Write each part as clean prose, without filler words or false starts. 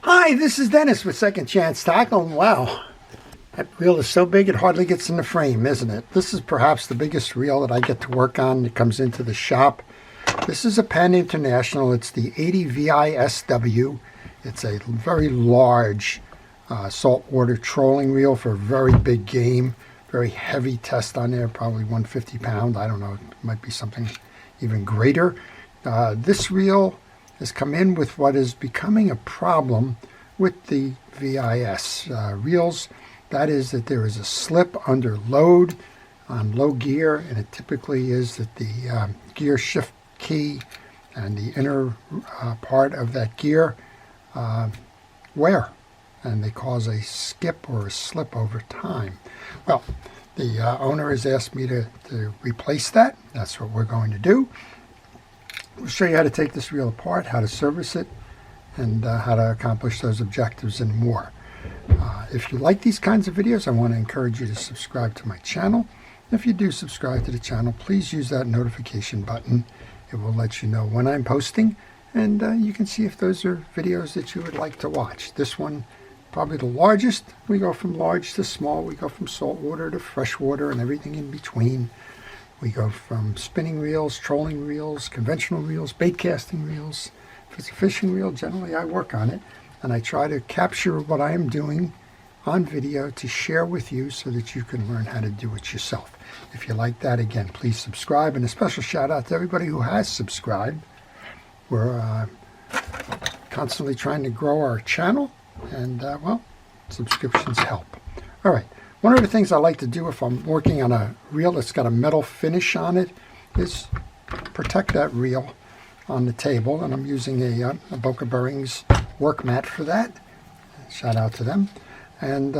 Hi, this is Dennis with Second Chance Tackle. Wow, that reel is so big it hardly gets in the frame, isn't it? This is perhaps the biggest reel that I get to work on that comes into the shop. This is a Penn International. It's the 80 VISW. It's a very large saltwater trolling reel for a very big game. Very heavy test on there, probably 150 pound. I don't know, it might be something even greater. This reel has come in with what is becoming a problem with the VIS reels. That is that there is a slip under load on low gear, and it typically is that the gear shift key and the inner part of that gear wear, and they cause a skip or a slip over time. Well, the owner has asked me to replace that. That's what we're going to do. We'll show you how to take this reel apart, how to service it, and how to accomplish those objectives and more. If you like these kinds of videos, I want to encourage you to subscribe to my channel. If you do subscribe to the channel, please use that notification button. It will let you know when I'm posting, and you can see if those are videos that you would like to watch. This one, probably the largest. We go from large to small. We go from saltwater to freshwater and everything in between. We go from spinning reels, trolling reels, conventional reels, bait casting reels. If it's a fishing reel, generally I work on it, and I try to capture what I am doing on video to share with you so that you can learn how to do it yourself. If you like that, again, please subscribe, and a special shout out to everybody who has subscribed. We're constantly trying to grow our channel, and well, subscriptions help. All right. One of the things I like to do if I'm working on a reel that's got a metal finish on it is protect that reel on the table, and I'm using a Boca Bearings work mat for that. Shout out to them. And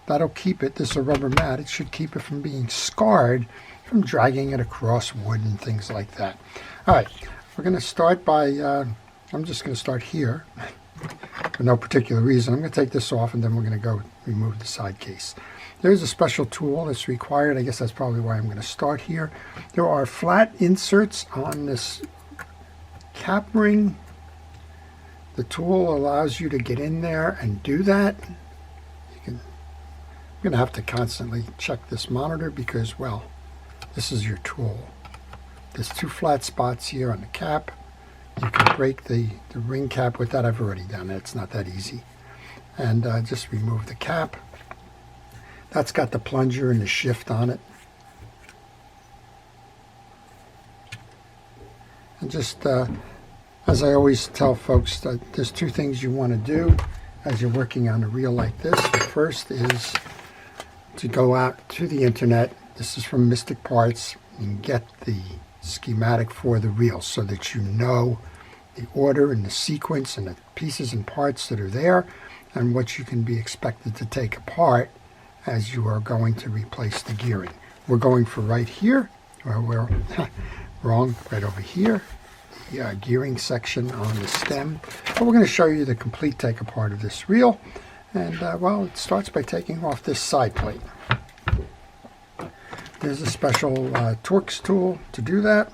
that'll keep it, this is a rubber mat, it should keep it from being scarred from dragging it across wood and things like that. All right, we're going to start by, I'm just going to start here. For no particular reason. I'm going to take this off, and then we're going to go remove the side case. There's a special tool that's required. I guess that's probably why I'm going to start here. There are flat inserts on this cap ring. The tool allows you to get in there and do that. I'm going to have to constantly check this monitor because, well, this is your tool. There's two flat spots here on the cap. You can break the ring cap with that. I've already done it. It's not that easy. And just remove the cap. That's got the plunger and the shift on it. And just, as I always tell folks, there's two things you want to do as you're working on a reel like this. The first is to go out to the internet. This is from Mystic Parts, and get the schematic for the reel so that you know the order and the sequence and the pieces and parts that are there and what you can be expected to take apart as you are going to replace the gearing. We're going for right here, or we're wrong, right over here, the gearing section on the stem. But we're going to show you the complete take apart of this reel, and well, it starts by taking off this side plate. There's a special Torx tool to do that.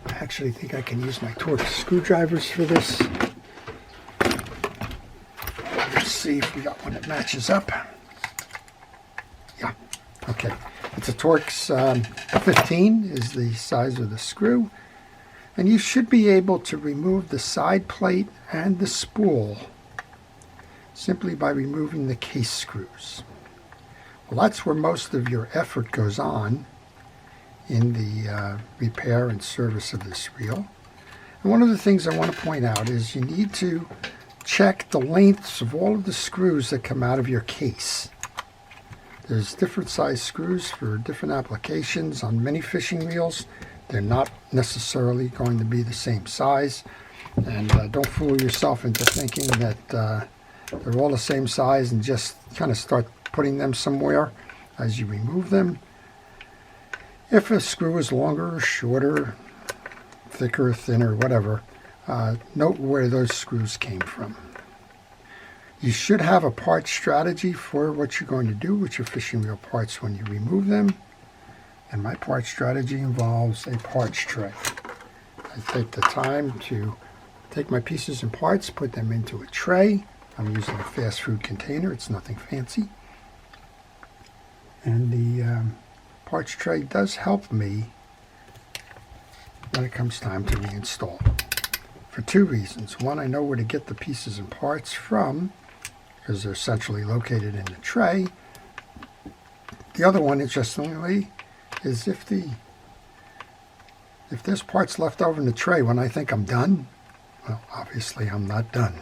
I actually think I can use my Torx screwdrivers for this. Let's see if we got one that matches up. Yeah, okay. It's a Torx 15 is the size of the screw. And you should be able to remove the side plate and the spool simply by removing the case screws. Well, that's where most of your effort goes on in the repair and service of this reel. And one of the things I want to point out is you need to check the lengths of all of the screws that come out of your case. There's different size screws for different applications on many fishing reels. They're not necessarily going to be the same size. And don't fool yourself into thinking that they're all the same size and just kind of start putting them somewhere as you remove them. If a screw is longer or shorter, thicker, thinner, whatever, note where those screws came from. You should have a part strategy for what you're going to do with your fishing reel parts when you remove them. And my part strategy involves a parts tray. I take the time to take my pieces and parts, put them into a tray. I'm using a fast food container. It's nothing fancy. And the parts tray does help me when it comes time to reinstall. For two reasons. One, I know where to get the pieces and parts from because they're centrally located in the tray. The other one, interestingly, is if there's parts left over in the tray when I think I'm done, well, obviously I'm not done.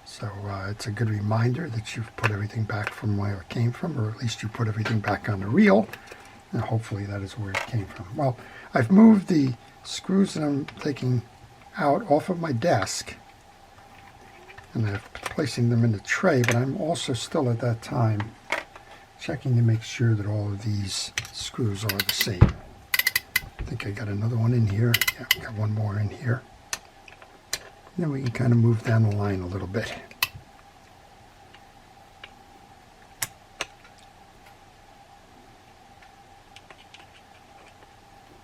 So it's a good reminder that you've put everything back from where it came from, or at least you put everything back on the reel, and hopefully that is where it came from. Well, I've moved the screws that I'm taking out off of my desk, and I'm placing them in the tray, but I'm also still at that time checking to make sure that all of these screws are the same. I think I got another one in here. Yeah, I got one more in here. And then we can kind of move down the line a little bit.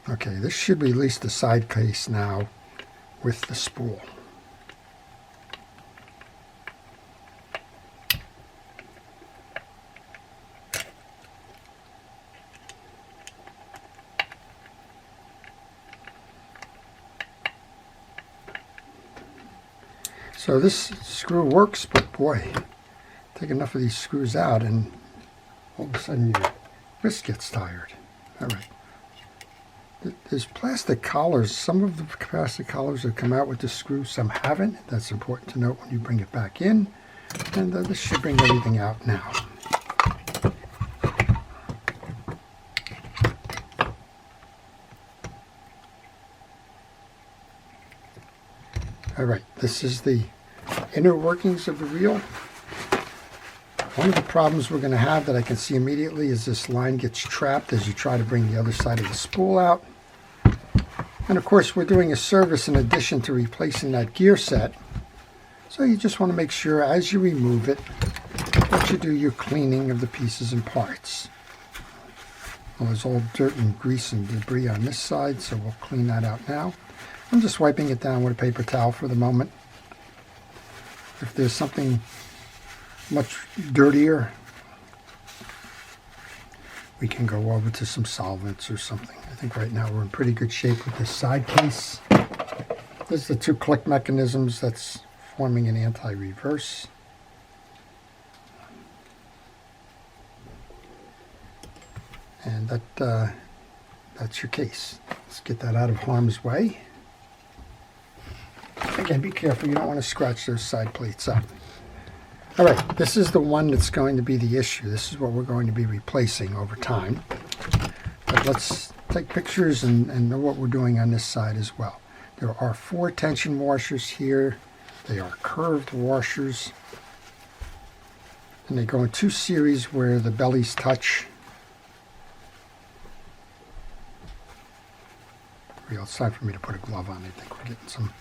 Okay, this should release the side case now with the spool. So this screw works, but boy, take enough of these screws out and all of a sudden your wrist gets tired. All right. There's plastic collars. Some of the plastic collars have come out with the screw, some haven't. That's important to note when you bring it back in. And this should bring everything out now. All right, this is the inner workings of the reel. One of the problems we're going to have that I can see immediately is this line gets trapped as you try to bring the other side of the spool out. And of course we're doing a service in addition to replacing that gear set. So you just want to make sure as you remove it that you do your cleaning of the pieces and parts. Well, there's all dirt and grease and debris on this side, so we'll clean that out now. I'm just wiping it down with a paper towel for the moment. If there's something much dirtier, we can go over to some solvents or something. I think right now we're in pretty good shape with this side case. There's the two click mechanisms that's forming an anti-reverse. And that's your case. Let's get that out of harm's way. Again, be careful. You don't want to scratch those side plates up. All right, this is the one that's going to be the issue. This is what we're going to be replacing over time. But let's take pictures and know what we're doing on this side as well. There are 4 tension washers here. They are curved washers. And they go in 2 series where the bellies touch. It's time for me to put a glove on. I think we're getting some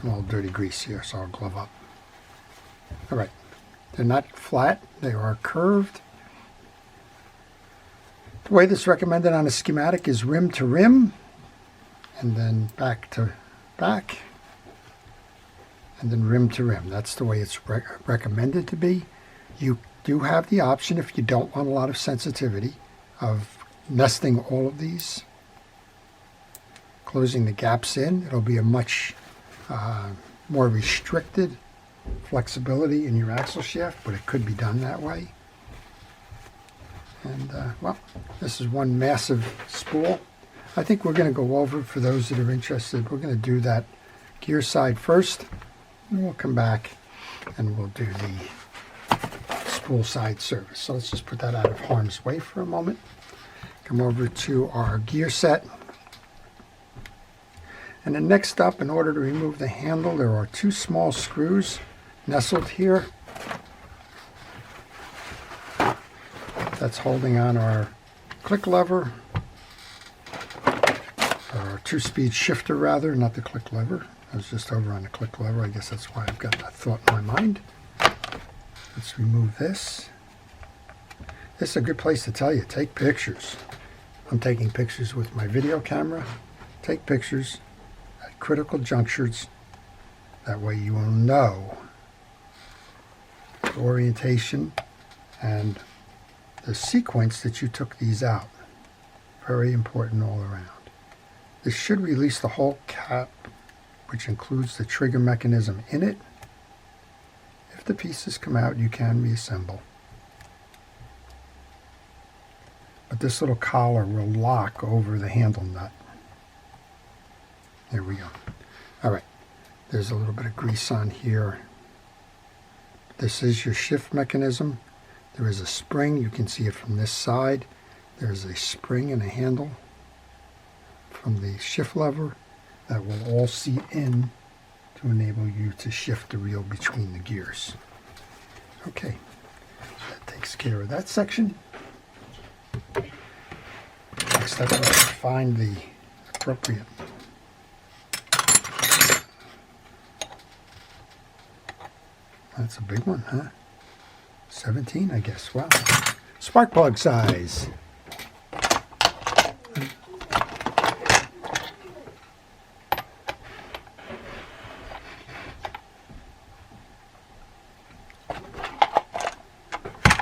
old dirty grease here, so I'll glove up. All right, they're not flat, they are curved. The way this is recommended on a schematic is rim to rim, and then back to back, and then rim to rim. That's the way it's recommended to be. You do have the option, if you don't want a lot of sensitivity, of nesting all of these, closing the gaps in. It'll be a much more restricted flexibility in your axle shaft, but it could be done that way. And well, this is one massive spool. I think we're going to go over, for those that are interested, we're going to do that gear side first, and we'll come back and we'll do the spool side service. So let's just put that out of harm's way for a moment. Come over to our gear set. And then next up, in order to remove the handle, there are 2 small screws nestled here. That's holding on our click lever, or our 2-speed shifter rather, not the click lever. I was just over on the click lever. I guess that's why I've got that thought in my mind. Let's remove this. This is a good place to tell you, take pictures. I'm taking pictures with my video camera. Take pictures at critical junctures That way you will know the orientation and the sequence that you took these out. Very important all around. This should release the whole cap, which includes the trigger mechanism in it. If the pieces come out, you can reassemble. But this little collar will lock over the handle nut. There we go. All right, there's a little bit of grease on here. This is your shift mechanism. There is a spring. You can see it from this side. There's a spring and a handle from the shift lever that will all seat in to enable you to shift the reel between the gears. Okay, that takes care of that section. Next up, let's find the appropriate. That's a big one, huh? 17, I guess. Wow. Spark plug size.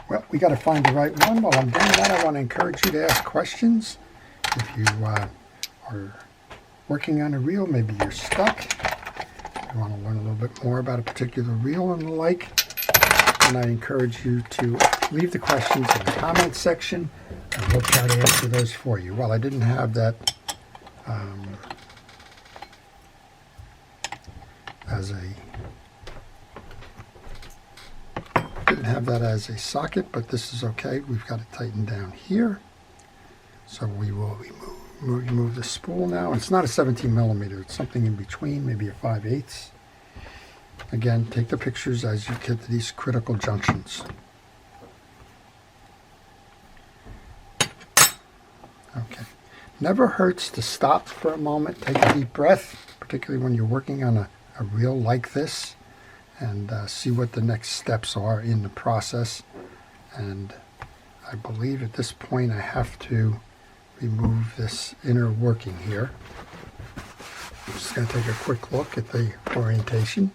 Well, we got to find the right one. While I'm doing that, I want to encourage you to ask questions. If you are working on a reel, maybe you're stuck. You want to learn a little bit more about a particular reel and the like, and I encourage you to leave the questions in the comment section, and we'll try to answer those for you. Well, I didn't have that as a socket, but this is okay. We've got it tightened down here, so we will remove the spool now. It's not a 17 millimeter. It's something in between, maybe a 5/8. Again, take the pictures as you get to these critical junctions. Okay. Never hurts to stop for a moment, take a deep breath, particularly when you're working on a reel like this, and see what the next steps are in the process. And I believe at this point I have to remove this inner working here. I'm just going to take a quick look at the orientation.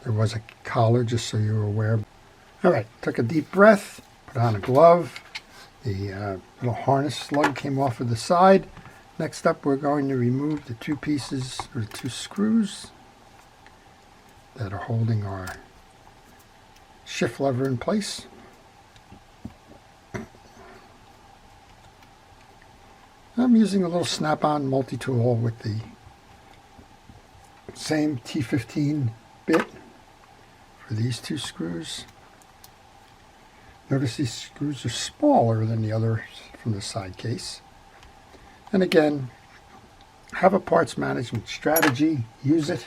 There was a collar, just so you're aware. All right, took a deep breath, put on a glove. The little harness slug came off of the side. Next up, we're going to remove the two pieces, or the two screws that are holding our shift lever in place. I'm using a little snap-on multi-tool with the same T15 bit for these two screws. Notice these screws are smaller than the others from the side case. And again, have a parts management strategy, use it.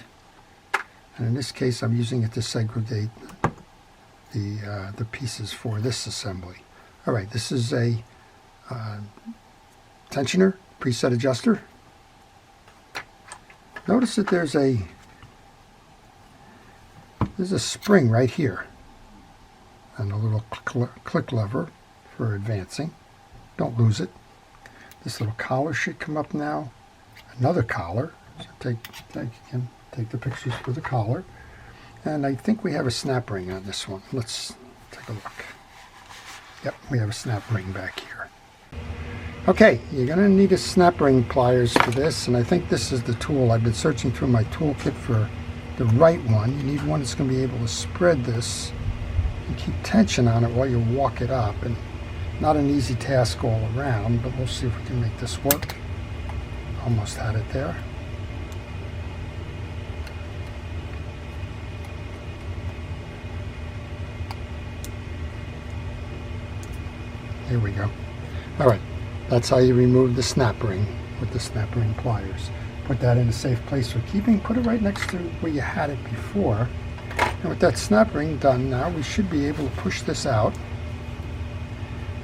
And in this case, I'm using it to segregate the pieces for this assembly. All right, this is a tensioner, preset adjuster. Notice that there's a spring right here and a little click lever for advancing. Don't lose it. This little collar should come up now. Another collar. So take the pictures for the collar. And I think we have a snap ring on this one. Let's take a look. Yep, we have a snap ring back here. Okay, you're going to need a snap ring pliers for this, and I think this is the tool. I've been searching through my toolkit for the right one. You need one that's going to be able to spread this and keep tension on it while you walk it up. And not an easy task all around, but we'll see if we can make this work. Almost had it there. Here we go. All right, that's how you remove the snap ring with the snap ring pliers. Put that in a safe place for keeping. Put it right next to where you had it before. And with that snap ring done now, we should be able to push this out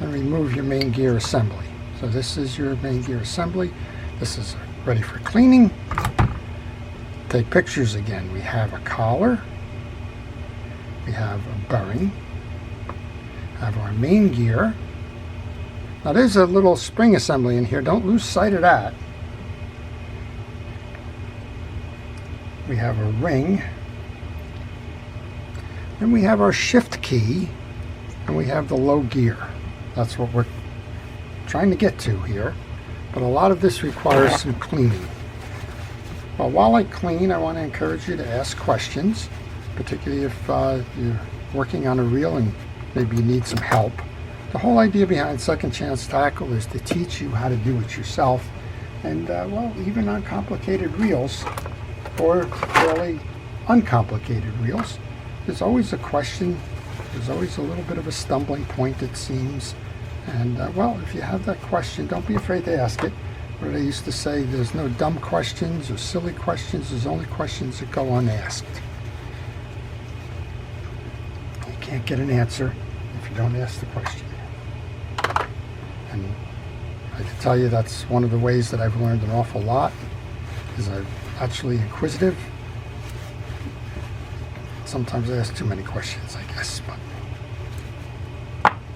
and remove your main gear assembly. So this is your main gear assembly. This is ready for cleaning. Take pictures again. We have a collar. We have a bearing. Have our main gear. Now there's a little spring assembly in here. Don't lose sight of that. We have a ring. Then we have our shift key. And we have the low gear. That's what we're trying to get to here. But a lot of this requires some cleaning. Well, while I clean, I want to encourage you to ask questions, particularly if you're working on a reel and maybe you need some help. The whole idea behind Second Chance Tackle is to teach you how to do it yourself. And, well, even on complicated reels or fairly uncomplicated reels, there's always a question. There's always a little bit of a stumbling point, it seems. And, well, if you have that question, don't be afraid to ask it. Or they used to say there's no dumb questions or silly questions. There's only questions that go unasked. You can't get an answer if you don't ask the question. And I can tell you that's one of the ways that I've learned an awful lot, is I'm actually inquisitive. Sometimes I ask too many questions, I guess. But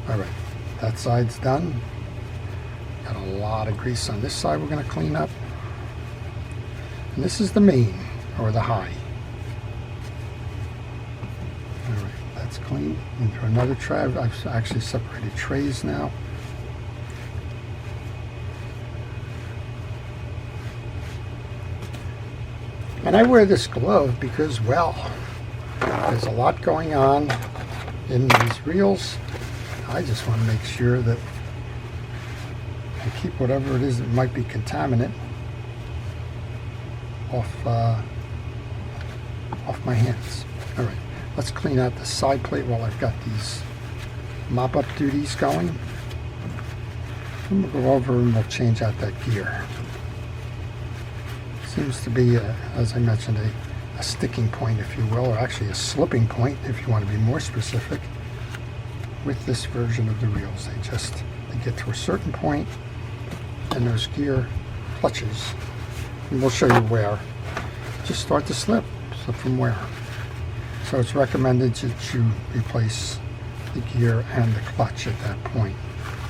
all right, that side's done. Got a lot of grease on this side we're going to clean up. And this is the main, or the high. All right, that's clean. Into another tray. I've actually separated trays now. And I wear this glove because, well, there's a lot going on in these reels. I just want to make sure that I keep whatever it is that might be contaminant off my hands. All right, let's clean out the side plate while I've got these mop-up duties going. And we'll go over and we'll change out that gear. Seems to be, as I mentioned, a sticking point, if you will, or actually a slipping point, if you want to be more specific, with this version of the reels. They get to a certain point, and those gear clutches, and we'll show you where, just start to slip from where. So it's recommended that you replace the gear and the clutch at that point,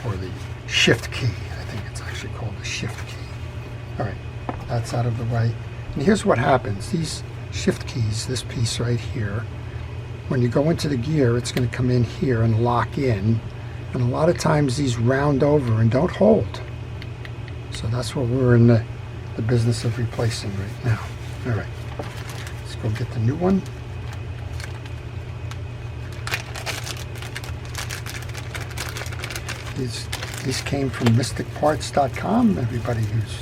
or the shift key. I think it's actually called the shift key. All right, that's out of the way. And here's what happens. These shift keys, this piece right here, when you go into the gear, it's going to come in here and lock in. And a lot of times these round over and don't hold. So that's what we're in the business of replacing right now. All right, let's go get the new one. These came from mysticparts.com. Everybody who's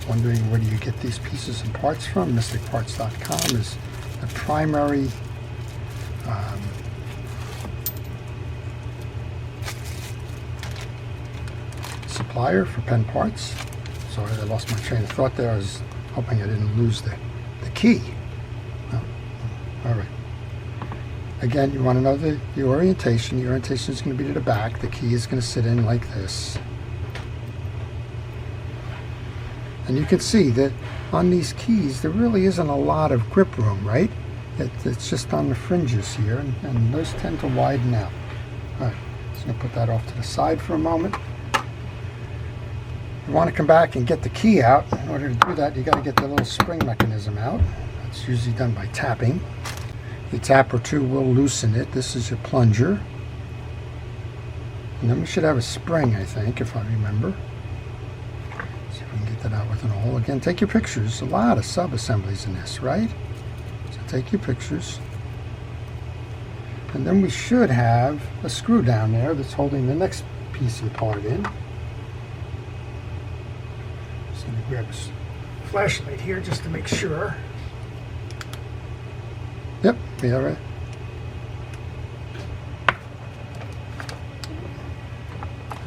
wondering where do you get these pieces and parts from, mysticparts.com is the primary supplier for Penn parts. Sorry, I lost my train of thought there. I was hoping I didn't lose the key. Oh, all right. Again, you want to know the orientation. The orientation is going to be to the back. The key is going to sit in like this. And you can see that on these keys, there really isn't a lot of grip room, right? It's just on the fringes here, and those tend to widen out. All right, just going to put that off to the side for a moment. You want to come back and get the key out. In order to do that, you got to get the little spring mechanism out. That's usually done by tapping. A tap or two will loosen it. This is your plunger. And then we should have a spring, I think, if I remember. See if we can get that out within a hole. Again, take your pictures. A lot of sub-assemblies in this, right? So take your pictures. And then we should have a screw down there that's holding the next piece of the part in. Just going to grab a flashlight here just to make sure. Yep, be all right.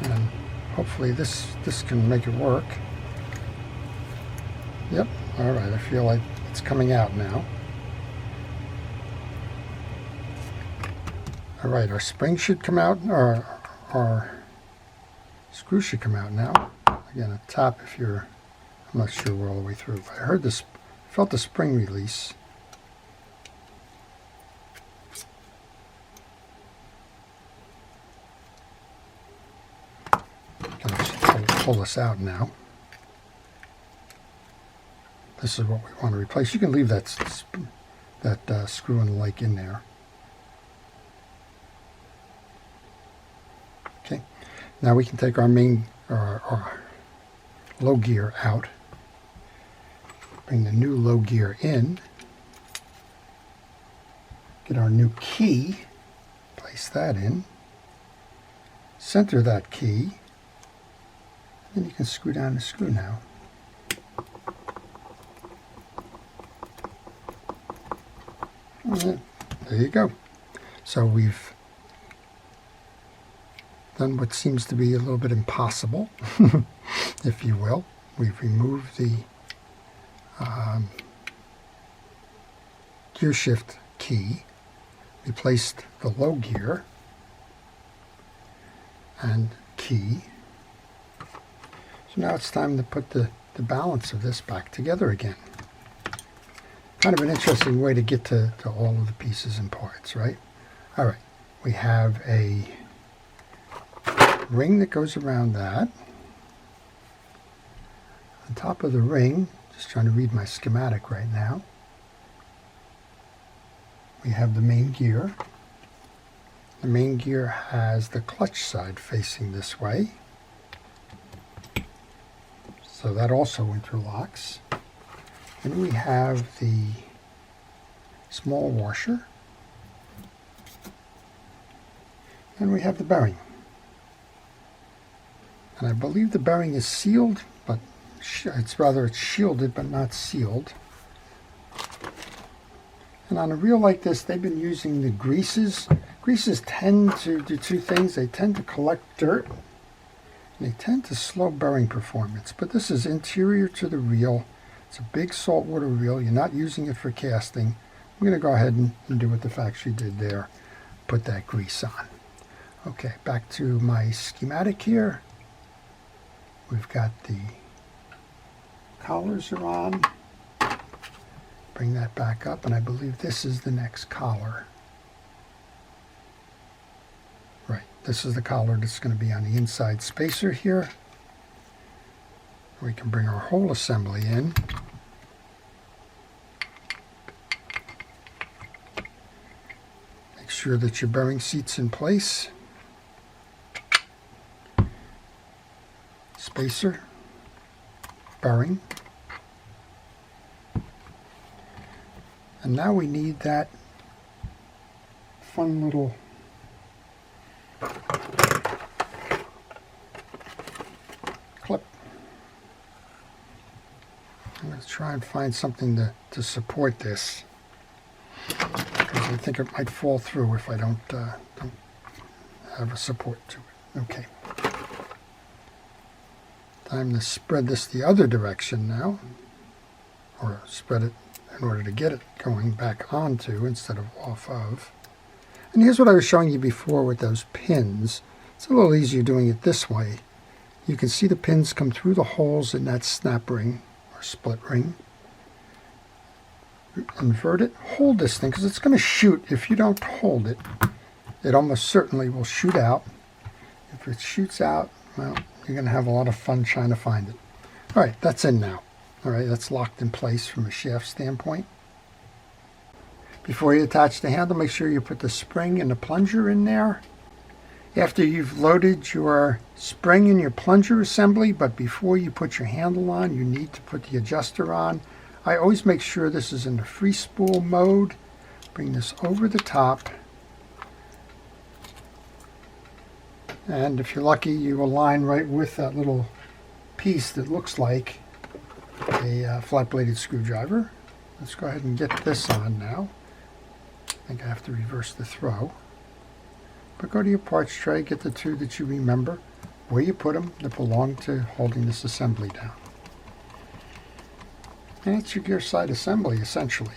And hopefully this can make it work. Yep, all right, I feel like it's coming out now. All right, our spring should come out, or our screw should come out now. Again, a tap if you're, I'm not sure we're all the way through. I heard this, felt the spring release. pull this out now. This is what we want to replace. You can leave that screw and the like in there. Okay, now we can take our main our low gear out. Bring the new low gear in. Get our new key. Place that in. Center that key. Then you can screw down the screw now. There you go. So we've done what seems to be a little bit impossible, if you will. We've removed the gear shift key, replaced the low gear and key. So now it's time to put the balance of this back together again. Kind of an interesting way to get to all of the pieces and parts, right? All right, we have a ring that goes around that. On top of the ring, just trying to read my schematic right now, we have the main gear. The main gear has the clutch side facing this way, so that also interlocks. And we have the small washer, and we have the bearing. And I believe the bearing is sealed, but it's shielded but not sealed. And on a reel like this, they've been using the greases. Greases tend to do two things. They tend to collect dirt, and they tend to slow bearing performance. But this is interior to the reel. It's a big saltwater reel. You're not using it for casting. I'm going to go ahead and do what the factory did there. Put that grease on. Okay, back to my schematic here. We've got the collars are on. Bring that back up, and I believe this is the next collar. Right, this is the collar that's going to be on the inside spacer here. We can bring our whole assembly in. Make sure that your bearing seat's in place. Spacer, bearing. And now we need that fun little clip. I'm going to try and find something to support this, because I think it might fall through if I don't have a support to it. Okay. Time to spread this the other direction now, or spread it in order to get it going back onto instead of off of. And here's what I was showing you before with those pins. It's a little easier doing it this way. You can see the pins come through the holes in that snap ring or split ring. Invert it, hold this thing, because it's going to shoot. If you don't hold it, it almost certainly will shoot out. If it shoots out, well, you're going to have a lot of fun trying to find it. All right, that's in now. All right, that's locked in place from a shaft standpoint. Before you attach the handle, make sure you put the spring and the plunger in there. After you've loaded your spring and your plunger assembly, but before you put your handle on, you need to put the adjuster on. I always make sure this is in the free spool mode. Bring this over the top. And if you're lucky, you align right with that little piece that looks like a flat-bladed screwdriver. Let's go ahead and get this on now. I think I have to reverse the throw. But go to your parts tray, get the two that you remember, where you put them that belong to holding this assembly down. And that's your gear side assembly, essentially.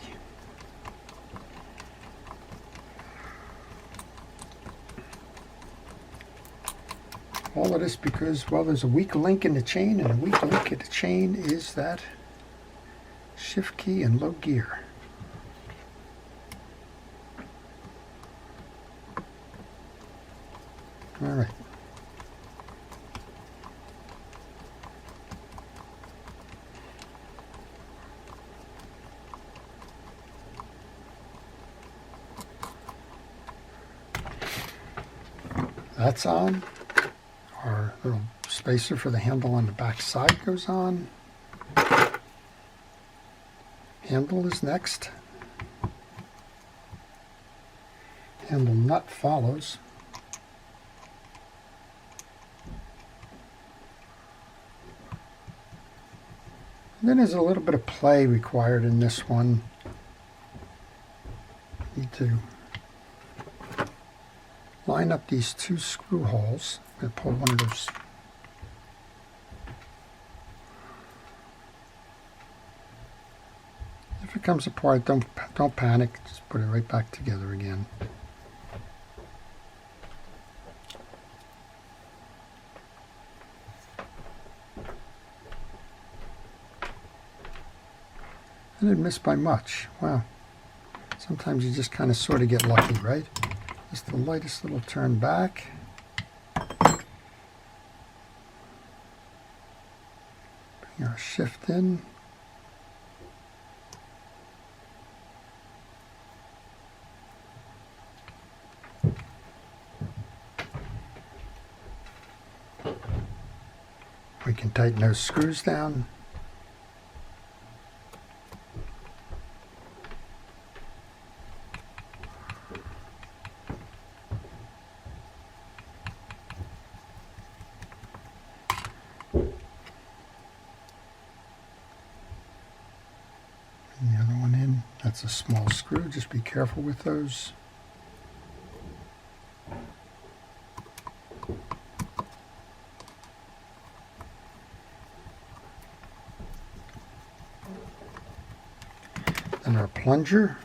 All of this because, well, there's a weak link in the chain, and a weak link in the chain is that shift key and low gear. All right. That's on. Our little spacer for the handle on the back side goes on. Handle is next. Handle nut follows. And then there's a little bit of play required in this one. Need to line up these two screw holes. I'm going to pull one of those. If it comes apart, don't panic. Just put it right back together again. I didn't miss by much. Wow. Sometimes you just kind of sort of get lucky, right? Just the lightest little turn back. Bring our shift in. We can tighten those screws down. The other one in. That's a small screw. Just be careful with those. Then our plunger.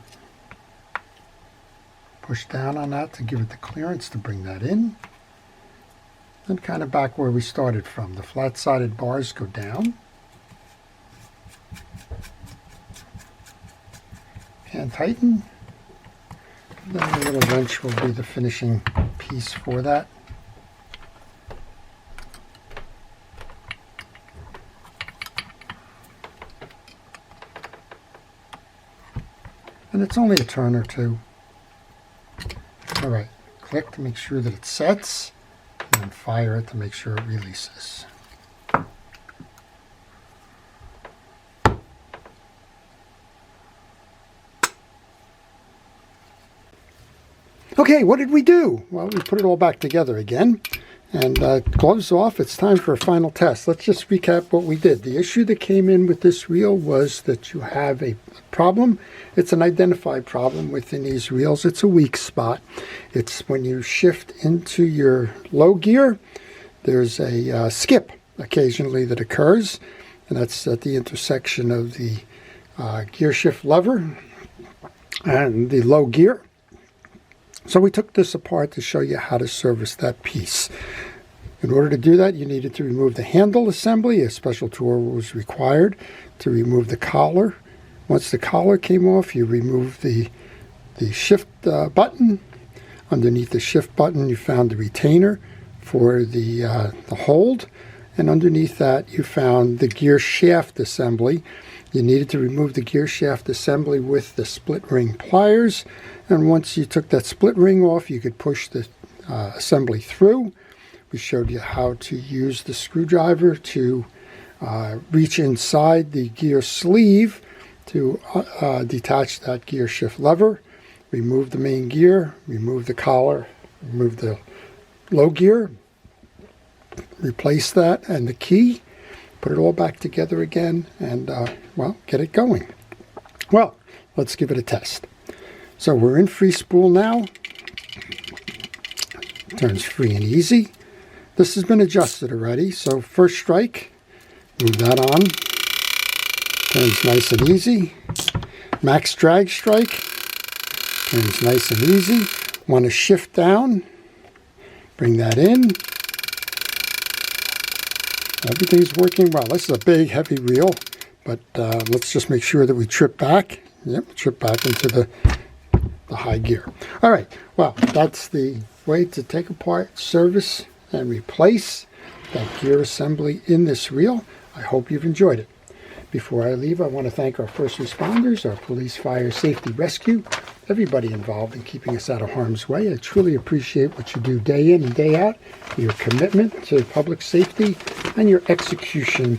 Push down on that to give it the clearance to bring that in. Then kind of back where we started from. The flat-sided bars go down. And tighten. Then the little wrench will be the finishing piece for that. And it's only a turn or two. All right, click to make sure that it sets, and then fire it to make sure it releases. Okay, what did we do? Well, we put it all back together again. And gloves off, it's time for a final test. Let's just recap what we did. The issue that came in with this reel was that you have a problem. It's an identified problem within these reels. It's a weak spot. It's when you shift into your low gear, there's a skip occasionally that occurs. And that's at the intersection of the gear shift lever and the low gear. So we took this apart to show you how to service that piece. In order to do that, you needed to remove the handle assembly. A special tool was required to remove the collar. Once the collar came off, you remove the shift button. Underneath the shift button, you found the retainer for the hold. And underneath that, you found the gear shaft assembly. You needed to remove the gear shaft assembly with the split ring pliers. And once you took that split ring off, you could push the assembly through. We showed you how to use the screwdriver to reach inside the gear sleeve to detach that gear shift lever, remove the main gear, remove the collar, remove the low gear, replace that and the key, put it all back together again, and well, get it going. Well, let's give it a test. So we're in free spool now. Turns free and easy. This has been adjusted already. So first strike, move that on. Turns nice and easy. Max drag strike. Turns nice and easy. Want to shift down. Bring that in. Everything's working well. This is a big, heavy reel, but let's just make sure that we trip back. Yep, trip back into the high gear. All right, well, that's the way to take apart, service, and replace that gear assembly in this reel. I hope you've enjoyed it. Before I leave, I want to thank our first responders, our police, fire, safety, rescue, everybody involved in keeping us out of harm's way. I truly appreciate what you do day in and day out, your commitment to public safety, and your execution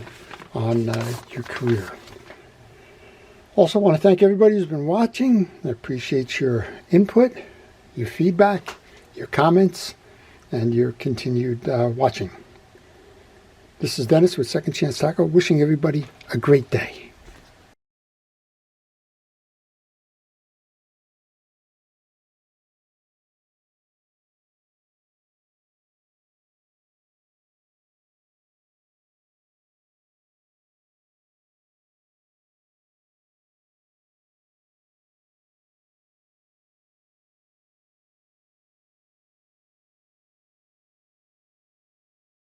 on your career. Also want to thank everybody who's been watching. I appreciate your input, your feedback, your comments, and your continued watching. This is Dennis with Second Chance Taco, wishing everybody a great day.